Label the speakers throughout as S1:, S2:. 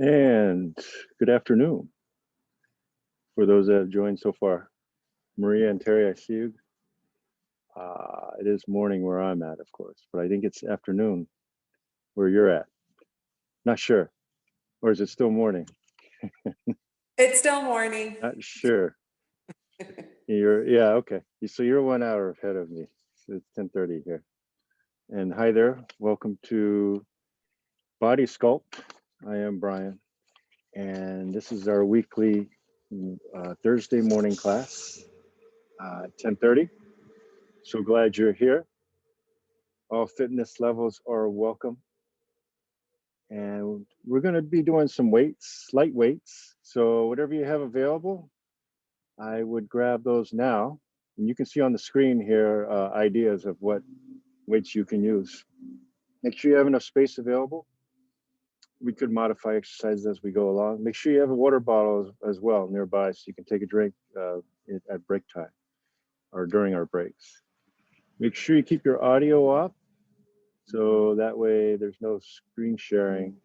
S1: And good afternoon for those that have joined so far. Maria and Terry, I see you. It is morning where I'm at, of course, but I think it's afternoon where you're at. Not sure. Or is it still morning?
S2: It's still morning.
S1: Not sure. Yeah, okay. So you're 1 hour ahead of me. So it's 10:30 here. And hi there. Welcome to Body Sculpt. I am Brian. And this is our weekly Thursday morning class, 10:30. So glad you're here. All fitness levels are welcome. And we're going to be doing some weights, light weights. So whatever you have available, I would grab those now. And you can see on the screen here ideas of what weights you can use. Make sure you have enough space available. We could modify exercises as we go along. Make sure you have a water bottle as well nearby so you can take a drink at break time or during our breaks. Make sure you keep your audio off, so that way there's no screen sharing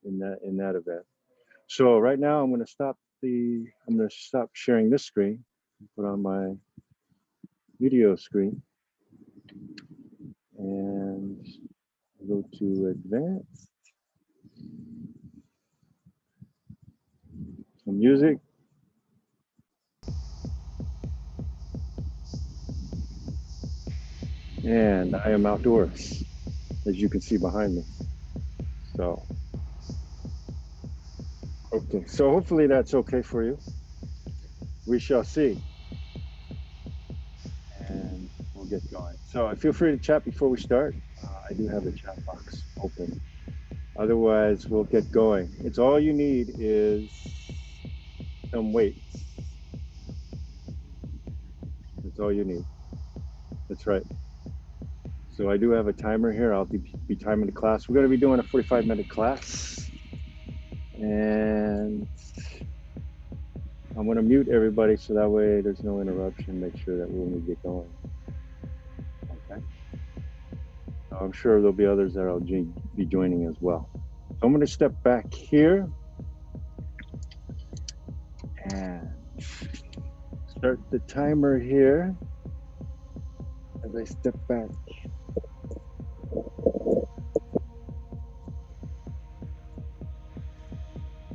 S1: in that event. So right now I'm going to stop sharing this screen, put on my video screen, and go to advanced, some music. And I am outdoors, as you can see behind me. So, okay, so hopefully that's okay for you. We shall see. And we'll get going. So feel free to chat before we start. I do have the chat box open. Otherwise, we'll get going. It's all you need is some weights. That's all you need. That's right. So I do have a timer here. I'll be timing the class. We're going to be doing a 45-minute class. And I'm going to mute everybody so that way there's no interruption. Make sure that when we get going. Okay. I'm sure there'll be others that will be joining as well. So I'm going to step back here and start the timer here as I step back.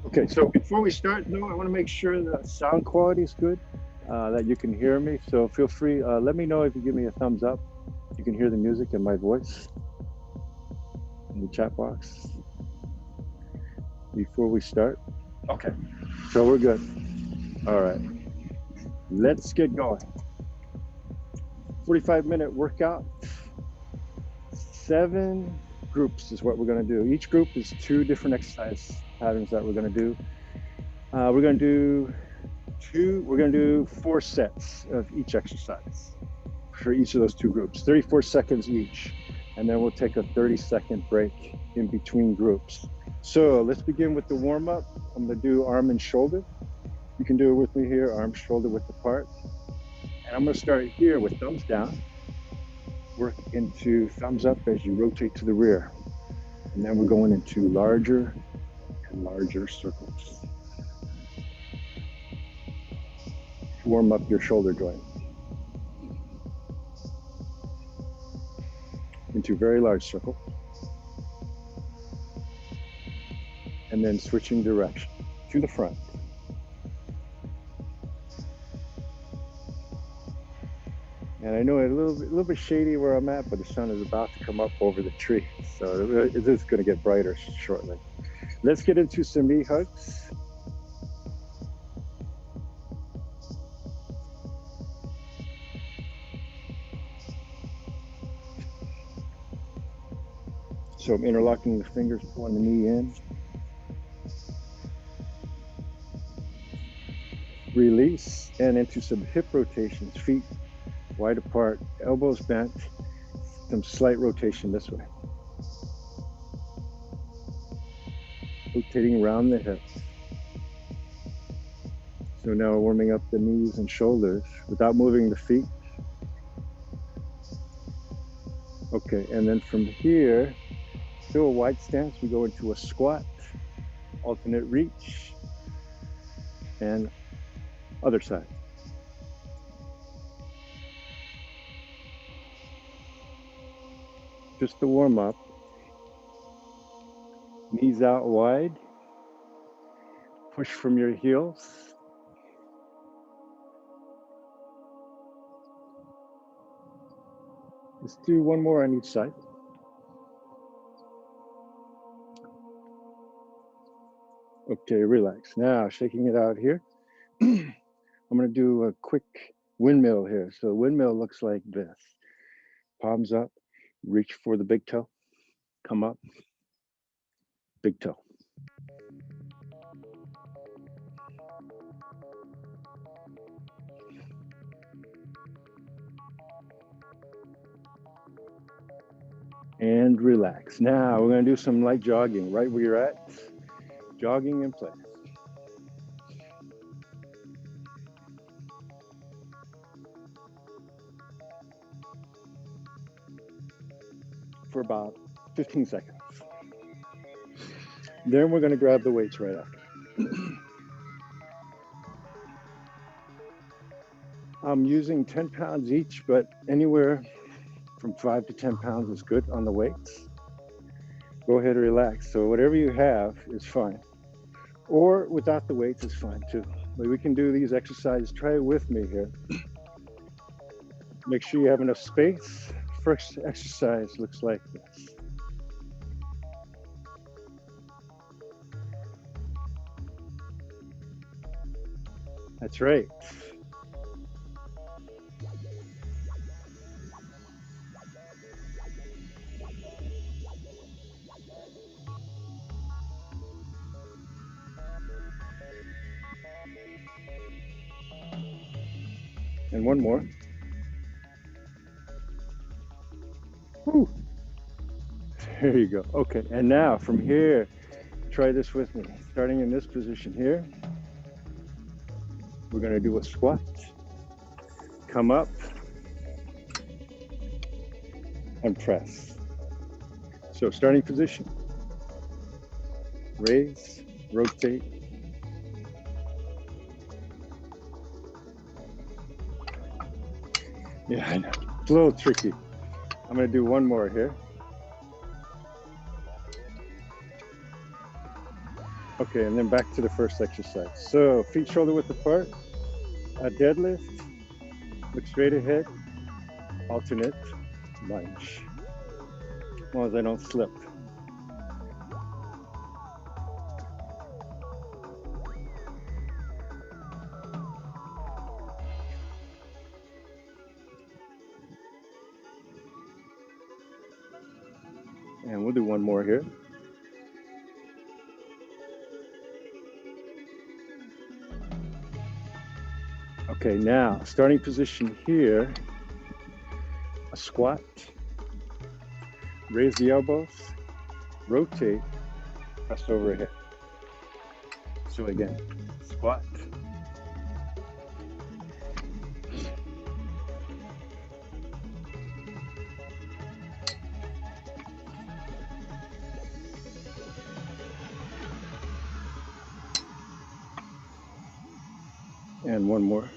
S1: Okay, so before we start, though, I want to make sure the sound quality is good, that you can hear me. So feel free, let me know if you give me a thumbs up. You can hear the music and my voice in the chat box before we start. Okay, so we're good. All right, let's get going. 45-minute workout. 7 groups is what we're going to do. Each group is 2 different exercise patterns that we're going to do. We're going to do 4 sets of each exercise for each of those 2 groups, 34 seconds each. And then we'll take a 30-second break in between groups. So let's begin with the warm-up. I'm going to do arm and shoulder. You can do it with me here, arm, shoulder width apart. And I'm going to start here with thumbs down. Work into thumbs up as you rotate to the rear. And then we're going into larger and larger circles. Warm up your shoulder joint into a very large circle. And then switching direction to the front. And I know it's a little bit shady where I'm at, but the sun is about to come up over the tree. So it is going to get brighter shortly. Let's get into some knee hugs. So I'm interlocking the fingers, pulling the knee in. Release, and into some hip rotations, feet wide apart, elbows bent, some slight rotation this way. Rotating around the hips. So now we're warming up the knees and shoulders without moving the feet. Okay, and then from here, still a wide stance, we go into a squat, alternate reach, and other side. Just to warm up, knees out wide, push from your heels. Let's do one more on each side. Okay, relax. Now, shaking it out here. I'm going to do a quick windmill here. So windmill looks like this. Palms up, reach for the big toe, come up, big toe. And relax. Now we're going to do some light jogging right where you're at. Jogging in place. For about 15 seconds. Then we're going to grab the weights right after. I'm using 10 pounds each, but anywhere from 5 to 10 pounds is good on the weights. Go ahead and relax. So whatever you have is fine. Or without the weights is fine too. But we can do these exercises. Try it with me here. Make sure you have enough space. First exercise looks like this. That's right. And one more. Whew. There you go. Okay, and now from here, try this with me. Starting in this position here, we're going to do a squat. Come up and press. So starting position, raise, rotate. Yeah, I know. It's a little tricky. I'm going to do one more here. Okay, and then back to the first exercise. So feet shoulder width apart, a deadlift, look straight ahead, alternate, lunge. As long as I don't slip. And we'll do one more here. Okay, now starting position here, a squat, raise the elbows, rotate, press overhead. So again, squat, and one more.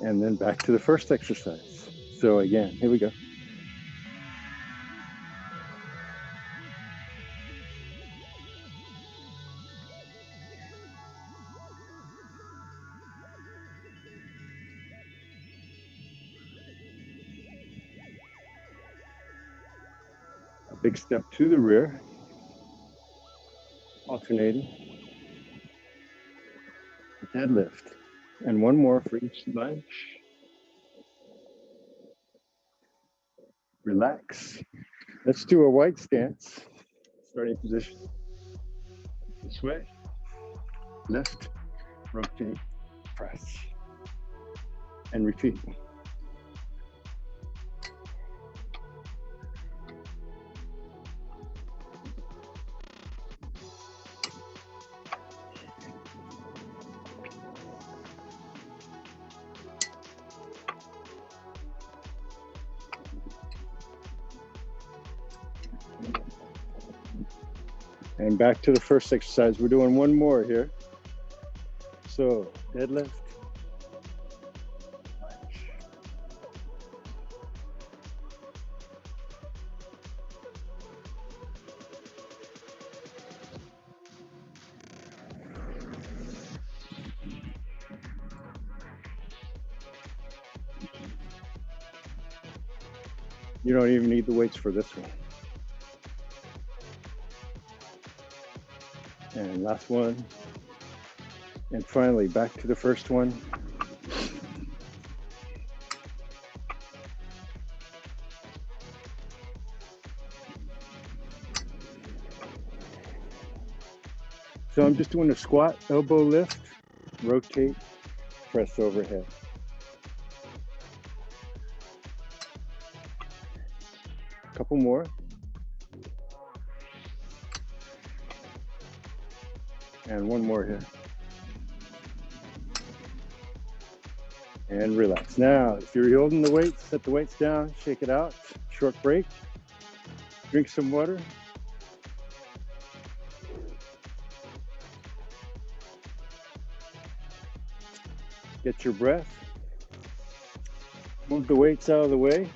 S1: And then back to the first exercise. So again, here we go. A big step to the rear, alternating, deadlift, and one more for each lunge. Relax. Let's do a wide stance. Starting position. This way. Lift, rotate, press, and repeat. And back to the first exercise. We're doing one more here. So deadlift. You don't even need the weights for this one. And last one. And finally, back to the first one. So I'm just doing a squat, elbow lift, rotate, press overhead. A couple more. And one more here. And relax. Now, if you're holding the weights, set the weights down, shake it out, short break, drink some water. Get your breath. Move the weights out of the way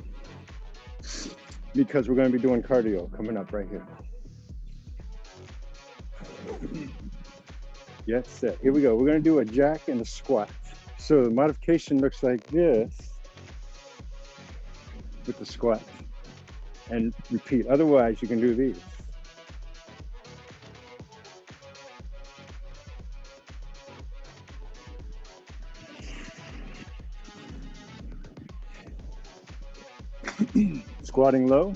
S1: because we're going to be doing cardio coming up right here. Get set. Here we go. We're going to do a jack and a squat. So the modification looks like this with the squat. And repeat. Otherwise, you can do these. Squatting low.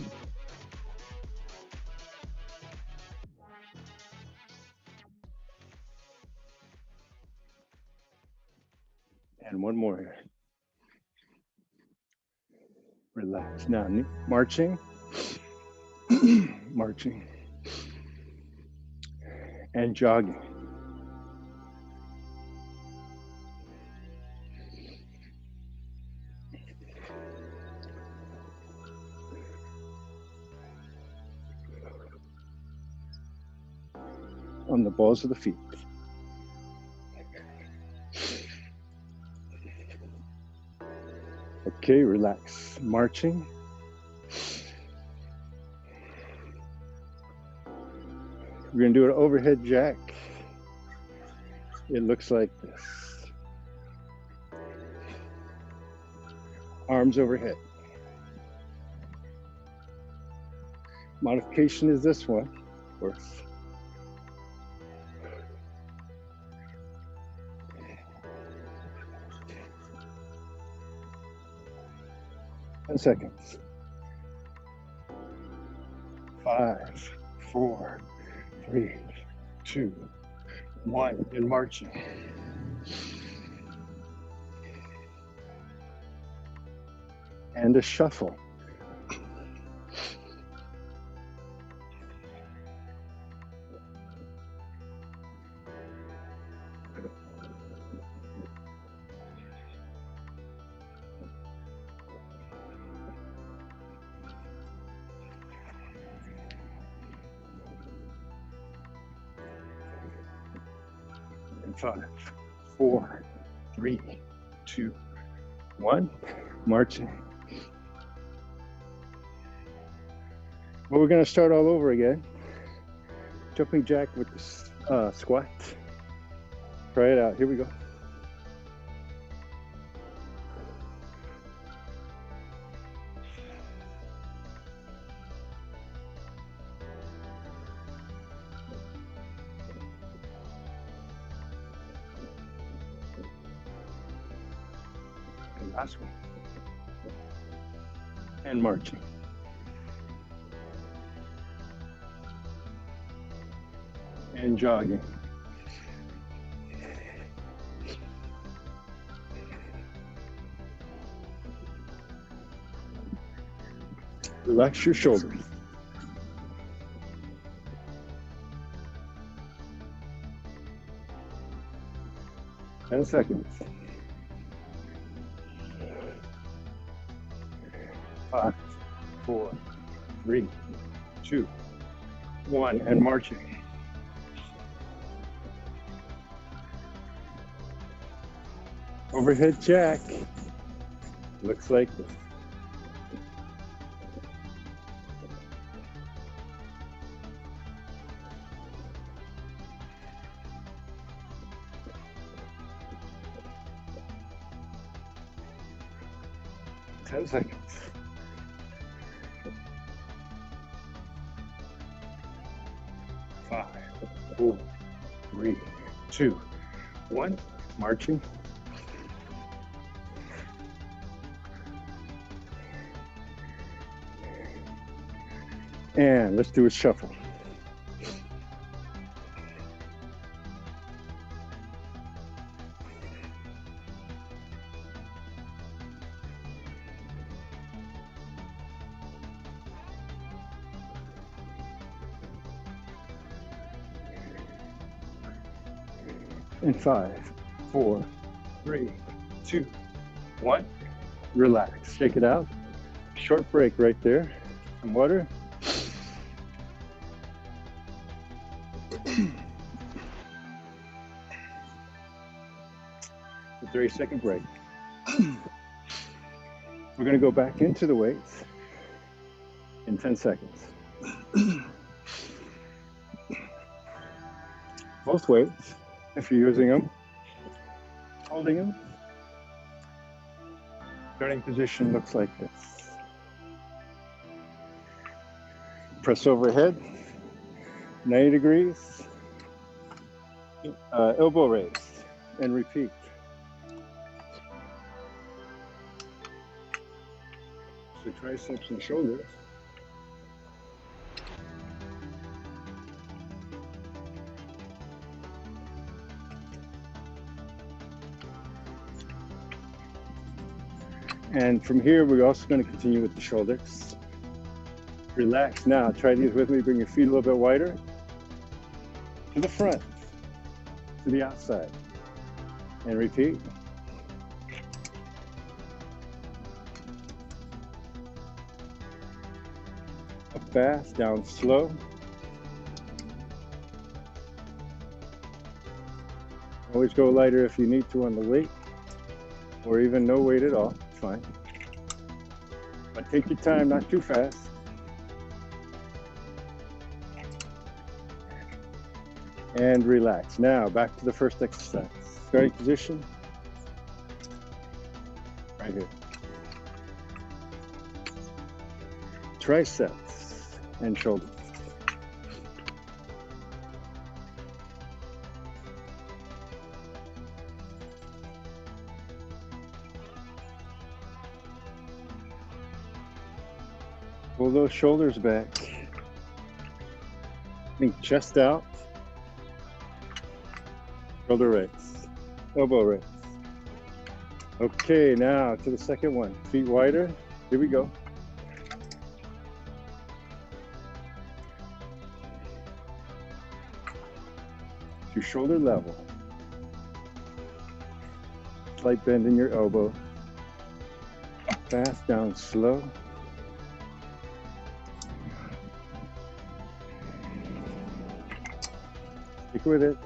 S1: And one more here. Relax. Now, marching. Marching. And jogging. On the balls of the feet. Okay, relax. Marching. We're going to do an overhead jack. It looks like this. Arms overhead. Modification is this one, of course. Seconds. 5, 4, 3, 2, 1, and marching. And a shuffle. And 5, 4, 3, 2, 1, marching. Well, we're going to start all over again. Jumping jack with the squat. Try it out. Here we go. And last one. And marching. And jogging. Relax your shoulders. Ten seconds. 5, 4, 3, 2, 1, and marching. Overhead jack. Looks like this. Ten seconds. 5, 4, 3, 2, 1. Marching. And let's do a shuffle. In 5, 4, 3, 2, 1. Relax. Shake it out. Short break right there. Some water. A 30-second break. We're going to go back into the weights in 10 seconds. Both weights, if you're using them, holding them. Starting position looks like this. Press overhead, 90 degrees, elbow raise, and repeat. So triceps and shoulders. And from here, we're also going to continue with the shoulders. Relax now. Try these with me. Bring your feet a little bit wider. To the front. To the outside. And repeat. Up fast, down slow. Always go lighter if you need to on the weight, or even no weight at all. It's fine. But take your time, not too fast. And relax. Now back to the first exercise. Starting position. Right here. Triceps and shoulders. Pull those shoulders back. Think chest out. Shoulder raise. Elbow raise. Okay, now to the second one. Feet wider. Here we go. To shoulder level. Slight bend in your elbow. Up fast, down slow. Stick with it.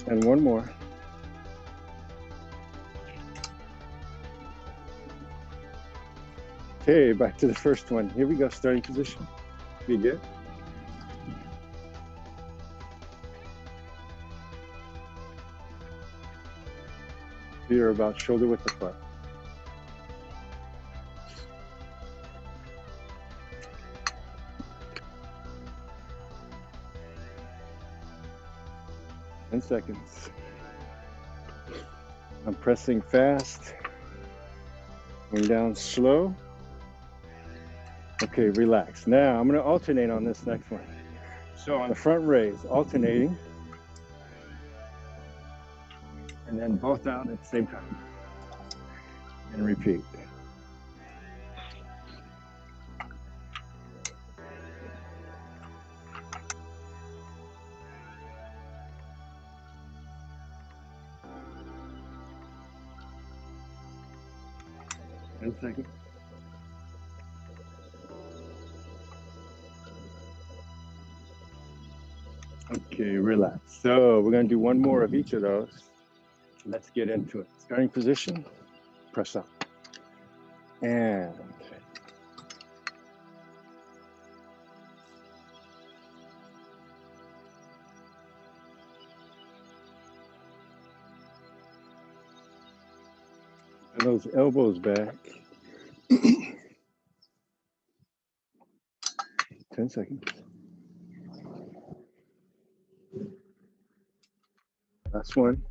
S1: And one more. Okay, back to the first one. Here we go, starting position. Be good. Feet are about shoulder width apart. Seconds. I'm pressing fast, going down slow. Okay, relax. Now I'm going to alternate on this next one. So on the front raise, alternating, and then both out at the same time. And repeat. One second. Okay, relax. So we're going to do one more of each of those. Let's get into it. Starting position, press up. And those elbows back. 10 seconds. Last one.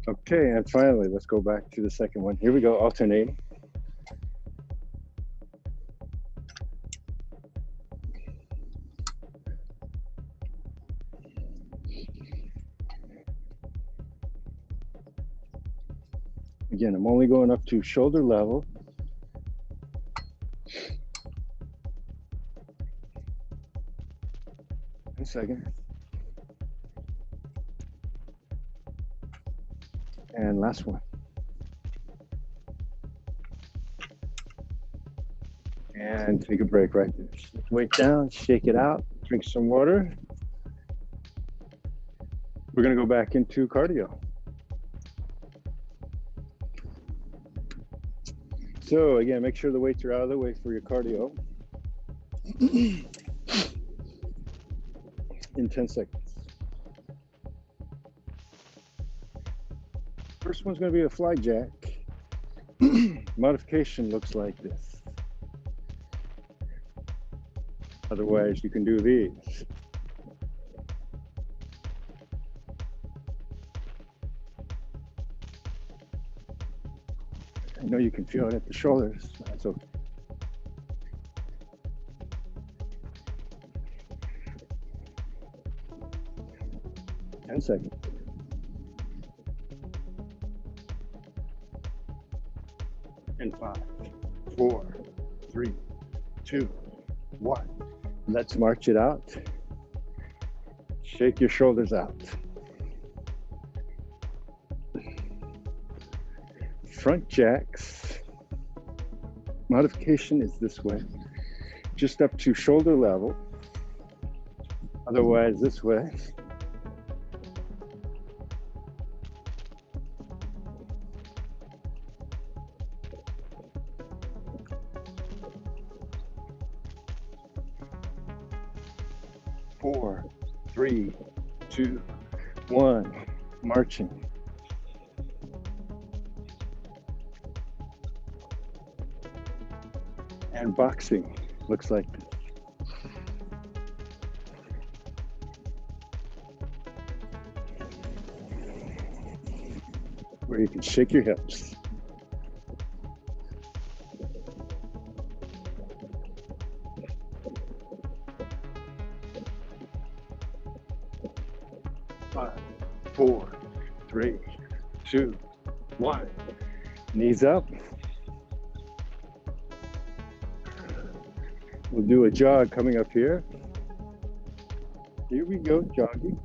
S1: Okay, and finally, let's go back to the second one. Here we go, alternating. Again, I'm only going up to shoulder level. One second. And last one. And take a break right there. Weight down, shake it out, drink some water. We're gonna go back into cardio. So again, make sure the weights are out of the way for your cardio. In 10 seconds. First one's gonna be a fly jack. Modification looks like this. Otherwise, you can do these. I know you can feel it at the shoulders. That's okay. Ten seconds. And 5, 4, 3, 2, 1. Let's march it out. Shake your shoulders out. Front jacks. Modification is this way. Just up to shoulder level. Otherwise, this way. Four, 3, 2, 1, marching. And boxing looks like this. Where you can shake your hips. Five, 4, 3, 2, 1. Knees up. We'll do a jog coming up here. Here we go, jogging.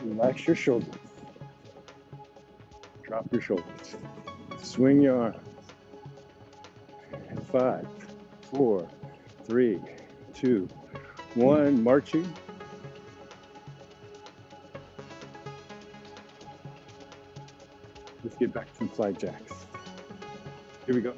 S1: Relax your shoulders. Drop your shoulders. Swing your arms. And 5, 4, 3, 2, 1, marching. Let's get back to some fly jacks. Here we go.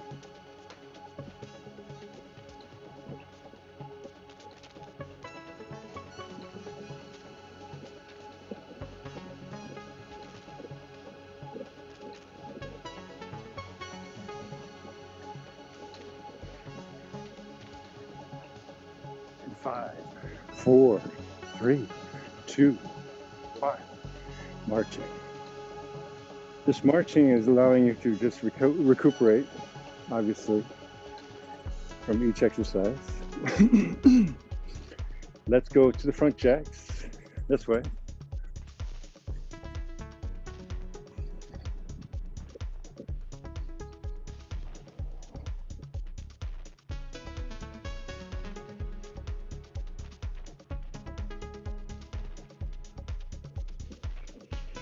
S1: And 5, 4, 3, 2, 1, marching. This marching is allowing you to just recuperate, obviously, from each exercise. Let's go to the front jacks, this way.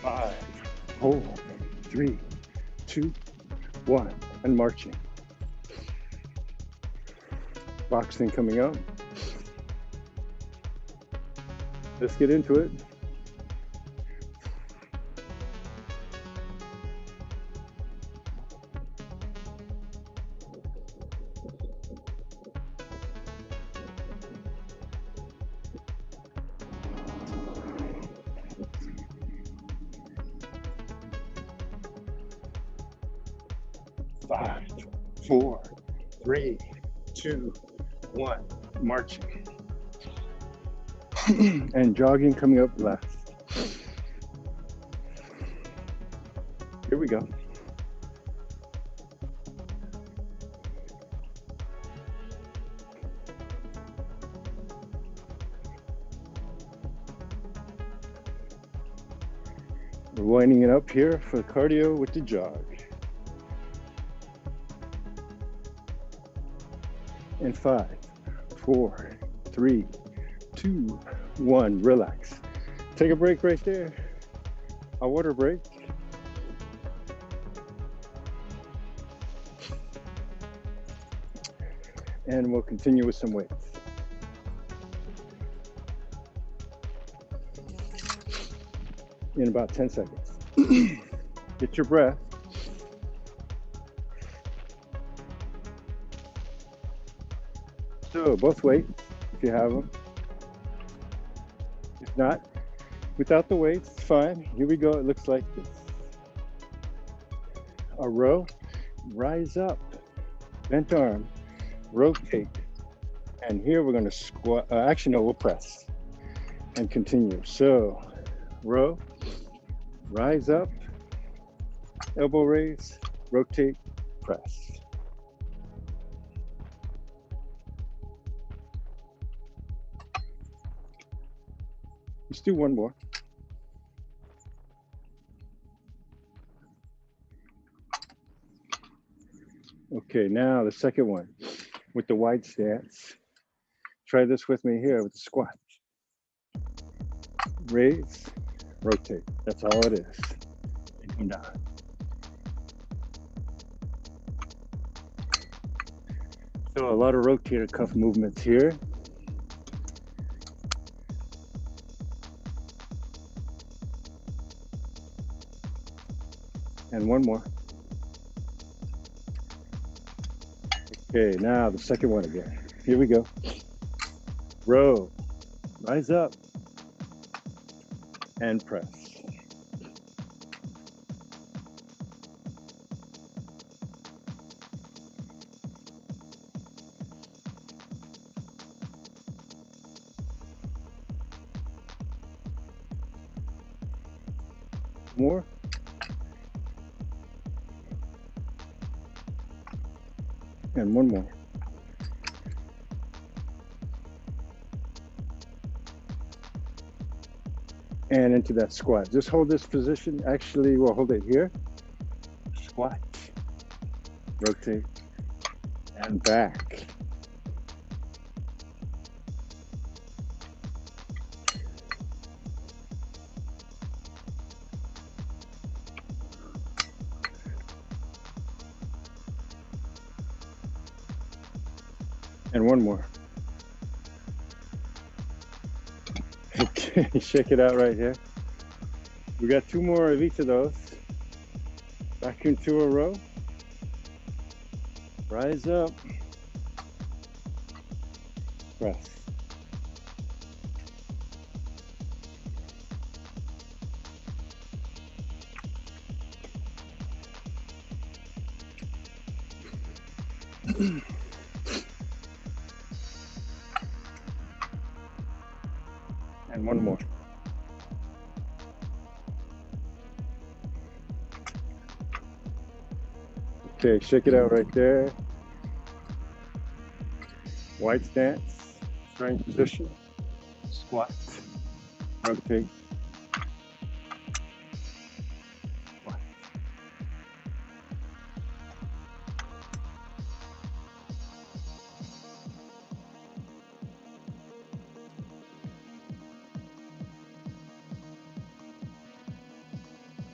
S1: Five, 4, 3, 2, 1. and marching. Boxing coming up. Let's get into it. Five, four, three, two, one, marching. And jogging coming up last. Here we go. We're winding it up here for the cardio with the jog. And 5, 4, 3, 2, 1, relax. Take a break right there. A water break. And we'll continue with some weights. In about 10 seconds. Get your breath. So both weights, if you have them. If not, without the weights, it's fine. Here we go. It looks like this. A row, rise up, bent arm, rotate. And here we're going to squat. Actually, no, we'll press and continue. So row, rise up, elbow raise, rotate, press. Let's do one more. Okay, now the second one with the wide stance. Try this with me here with the squat. Raise, rotate. That's all it is. And come down. So a lot of rotator cuff movements here. And one more. Okay, now the second one again. Here we go. Row, rise up, and press. More. And one more. And into that squat. Just hold this position. Actually, we'll hold it here. Squat, rotate, and back. And one more. Okay, shake it out right here. We got 2 more of each of those. Back into a row. Rise up. Press. And one more. Okay, shake it out right there. Wide stance, starting position, squat, rotate, squat.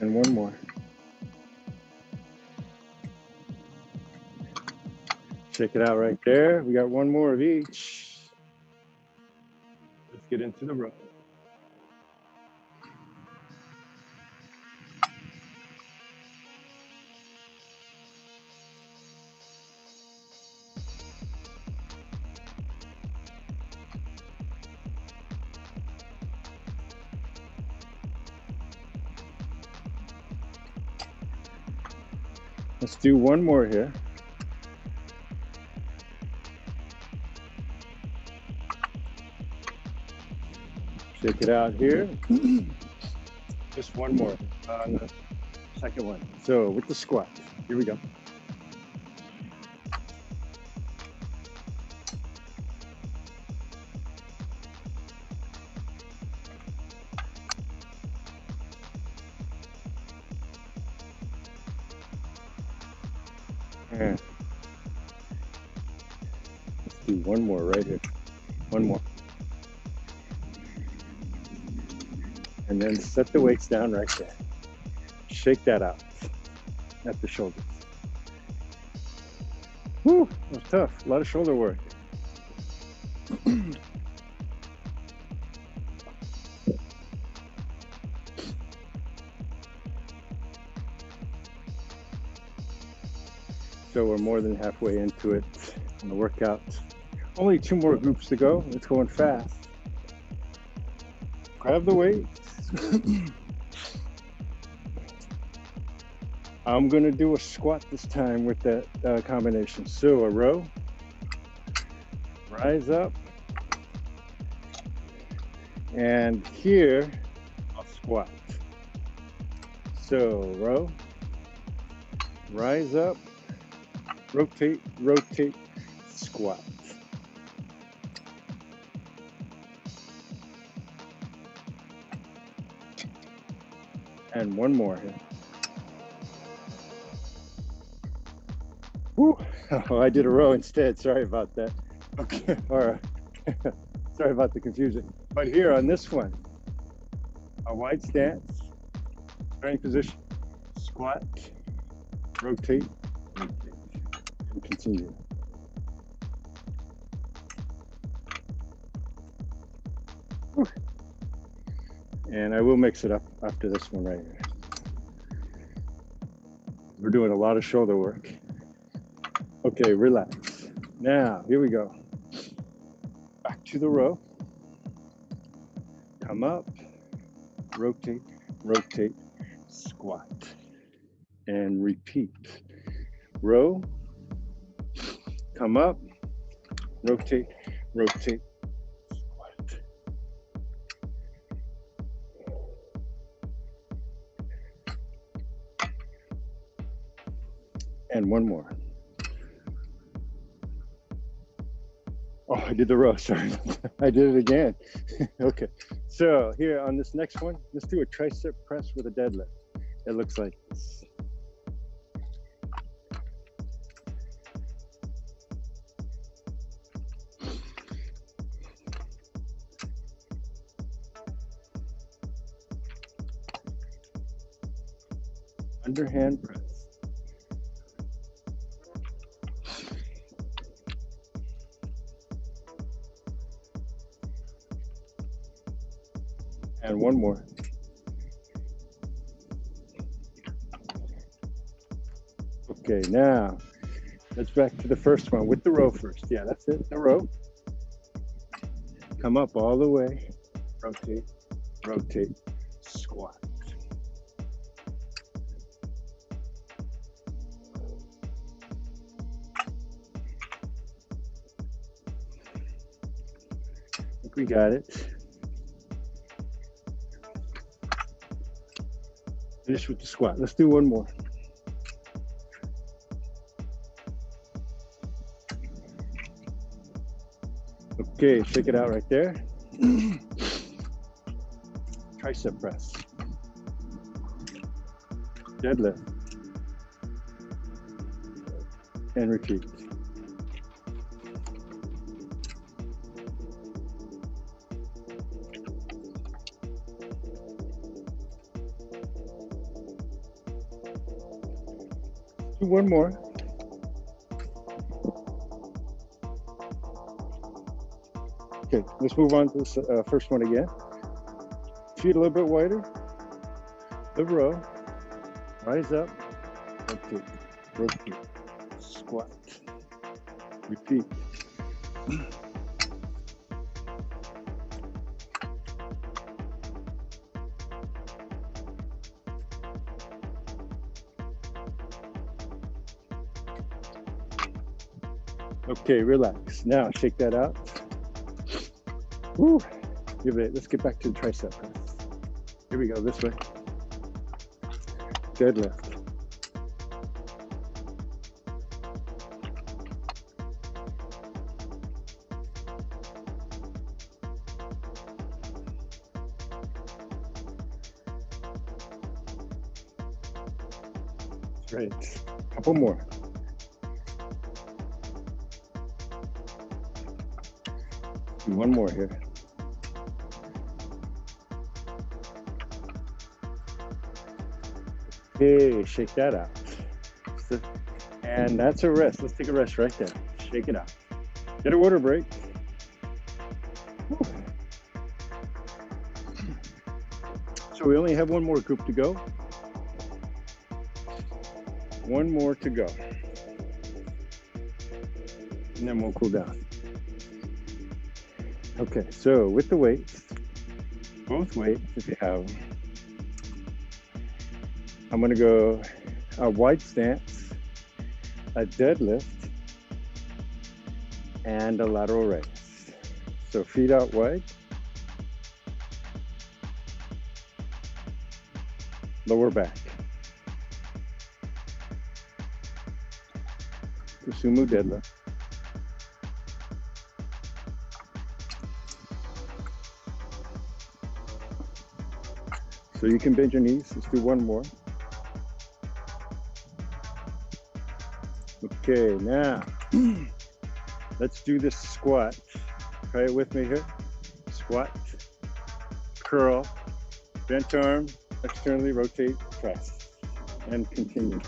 S1: And one more. Check it out right there. We got one more of each. Let's get into the row. Let's do one more here. Check it out here. Just one more on the second one. So with the squat, here we go. And let's do one more right here. One more. And then set the weights down right there. Shake that out at the shoulders. Whew, that was tough. A lot of shoulder work. So we're more than halfway into it on the workout. Only 2 more groups to go. It's going fast. Grab the weight. I'm gonna do a squat this time with that combination. So a row, rise up, and here I'll squat. So row, rise up, rotate, rotate, squat. And one more here. Woo. Oh, I did a row instead. Sorry about that. Okay. Or sorry about the confusion. But here on this one, a wide stance, starting position, squat, rotate, rotate, and continue. Woo. And I will mix it up after this one right here. We're doing a lot of shoulder work. Okay, relax. Now, here we go. Back to the row. Come up, rotate, rotate, squat, and repeat. Row, come up, rotate, rotate, squat. And one more. Oh, I did the row, sorry. I did it again. Okay, so here on this next one, let's do a tricep press with a deadlift. It looks like this. Underhand press. And one more. Okay, now let's back to the first one with the row first. Yeah, that's it, the row. Come up all the way, rotate, rotate, squat. I think we got it. Finish with the squat. Let's do one more. Okay, check it out right there. Tricep press. Deadlift. And repeat. Do one more. Okay, let's move on to this first one again. Feet a little bit wider. The row. Rise up. Rotate. Rotate. Squat. Repeat. Okay, relax. Now shake that out. Woo. Let's get back to the tricep press. Here we go, this way. Deadlift. Right. Couple more. Do one more here. Okay, shake that out. And that's a rest. Let's take a rest right there. Shake it out. Get a water break. So we only have one more group to go. One more to go. And then we'll cool down. Okay, so with the weights, both weights, if you have them, I'm gonna go a wide stance, a deadlift, and a lateral raise. So feet out wide, lower back. Sumo deadlift. So you can bend your knees. Let's do one more. Okay, now let's do this squat. Try it with me here. Squat, curl, bent arm, externally rotate, press, and continue.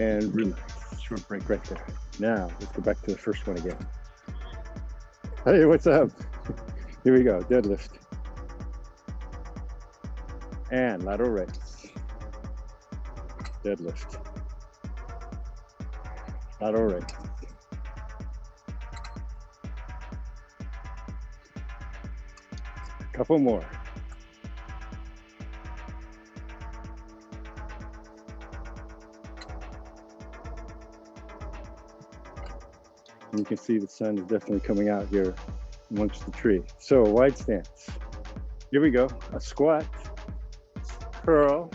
S1: And relax. Short break right there. Now let's go back to the first one again. Hey, what's up? Here we go. Deadlift. And lateral raise. Deadlift. Lateral raise. Couple more. You can see the sun is definitely coming out here amongst the tree. So wide stance. Here we go. A squat, curl,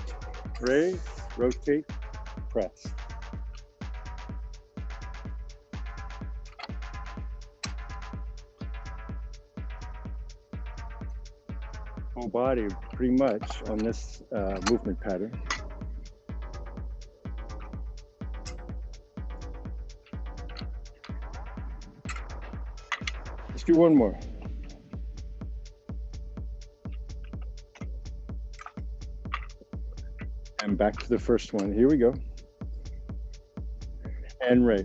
S1: raise, rotate, press. Whole body pretty much on this movement pattern. Let's do one more. And back to the first one. Here we go. And raise.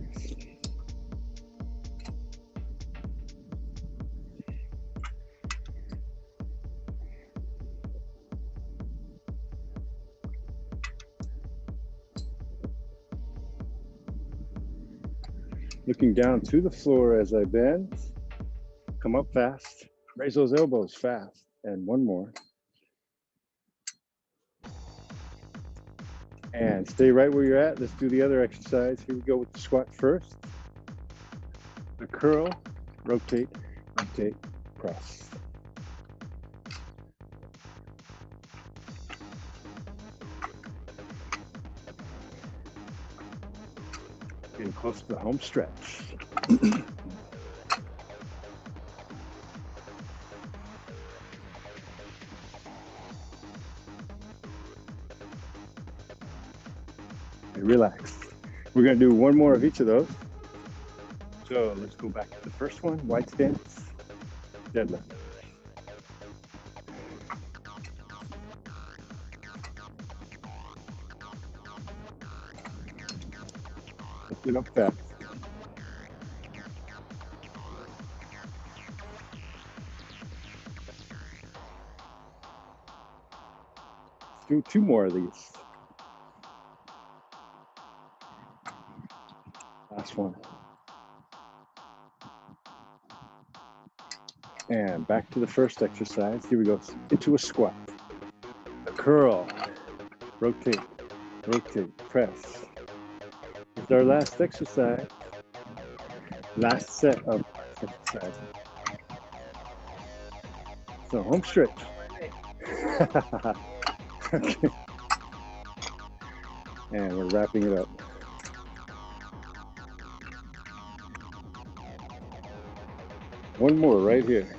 S1: Looking down to the floor as I bend. Come up fast. Raise those elbows fast. And one more. And stay right where you're at. Let's do the other exercise. Here we go with the squat first. The curl, rotate, rotate, press. Getting close to the home stretch. Relax. We're going to do one more of each of those. So let's go back to the first one, wide stance, deadlift. Lift it up fast. Let's do 2 more of these. Last one. And back to the first exercise. Here we go. Into a squat. A curl. Rotate. Rotate. Press. It's our last exercise. Last set of exercise. So home stretch. Okay. And we're wrapping it up. One more right here.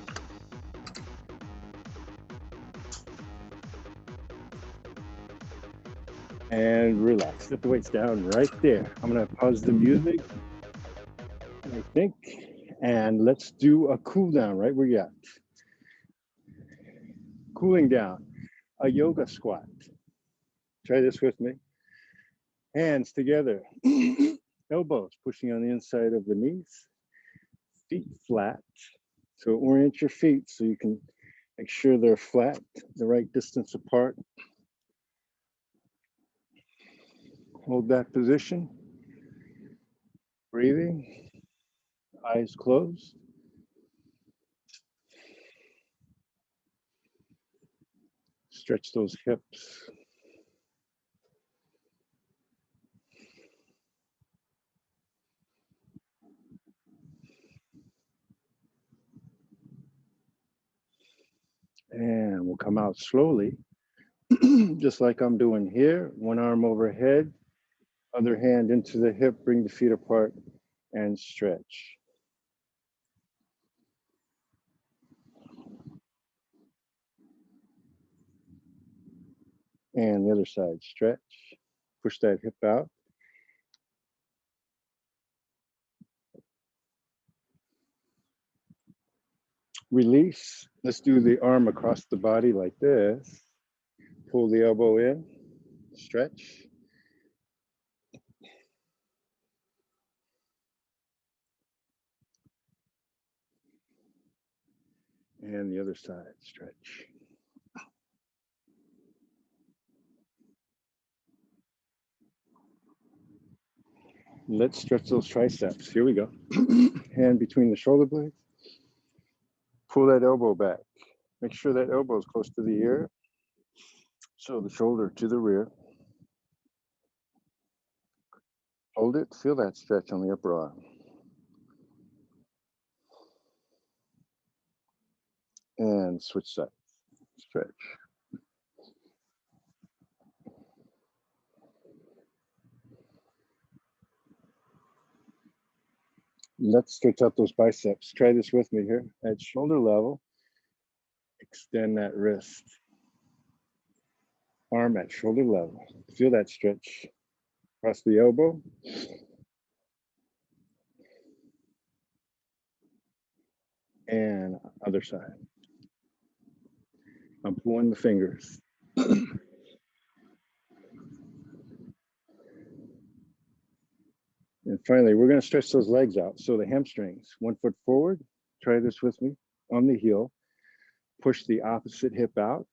S1: And relax. Set the weights down right there. I'm gonna pause the music, I think, and let's do a cool down right where you're at. Cooling down, a yoga squat. Try this with me. Hands together, elbows pushing on the inside of the knees, feet flat. So orient your feet so you can make sure they're flat, the right distance apart. Hold that position. Breathing, eyes closed. Stretch those hips. And we'll come out slowly, just like I'm doing here. One arm overhead, other hand into the hip, bring the feet apart and stretch. And the other side, stretch. Push that hip out. Release. Let's do the arm across the body like this. Pull the elbow in, stretch. And the other side, stretch. Let's stretch those triceps. Here we go. Hand between the shoulder blades. Pull that elbow back. Make sure that elbow is close to the ear. So the shoulder to the rear. Hold it. Feel that stretch on the upper arm. And switch sides. Stretch. Let's stretch out those biceps. Try this with me here. At shoulder level, extend that wrist. Arm at shoulder level. Feel that stretch. Across the elbow. And other side. I'm pulling the fingers. And finally, we're going to stretch those legs out. So the hamstrings, 1 foot forward. Try this with me. On the heel. Push the opposite hip out.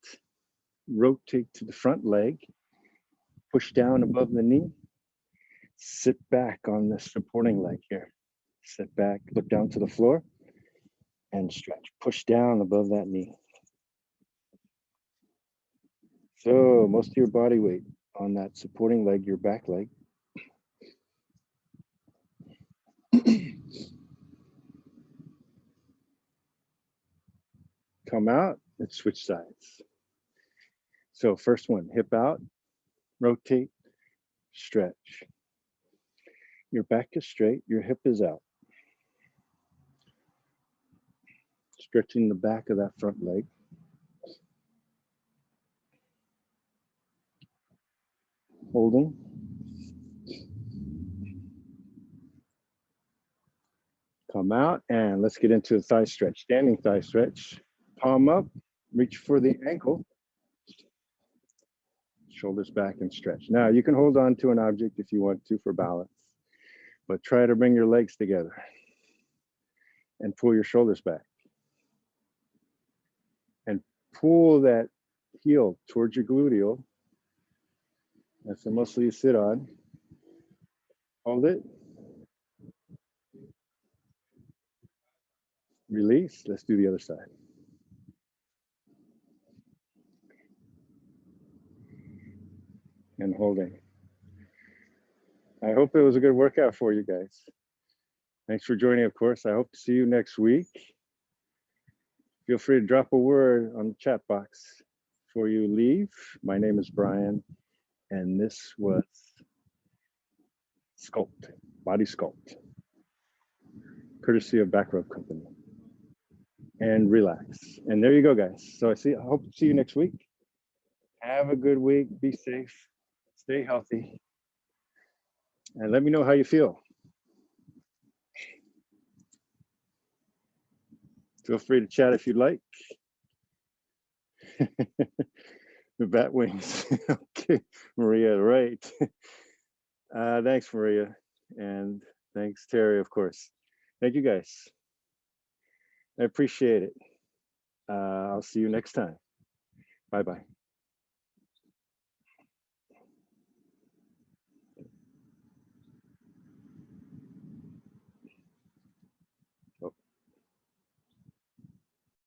S1: Rotate to the front leg. Push down above the knee. Sit back on the supporting leg here. Sit back, look down to the floor, and stretch. Push down above that knee. So most of your body weight on that supporting leg, your back leg. Come out and switch sides. So first one, hip out, rotate, stretch. Your back is straight, your hip is out. Stretching the back of that front leg. Holding. Come out and let's get into the thigh stretch, standing thigh stretch. Palm up, reach for the ankle. Shoulders back and stretch. Now you can hold on to an object if you want to for balance, but try to bring your legs together and pull your shoulders back. And pull that heel towards your gluteal. That's the muscle you sit on. Hold it. Release. Let's do the other side. And holding. I hope it was a good workout for you guys. Thanks for joining, of course. I hope to see you next week. Feel free to drop a word on the chat box before you leave. My name is Brian, and this was Sculpt, Body Sculpt, courtesy of Back Rub Company. And relax. And there you go, guys. So I hope to see you next week. Have a good week. Be safe. Stay healthy. And let me know how you feel. Feel free to chat if you'd like. The bat wings. Okay, Maria, right. Thanks, Maria. And thanks, Terry, of course. Thank you, guys. I appreciate it. I'll see you next time. Bye-bye.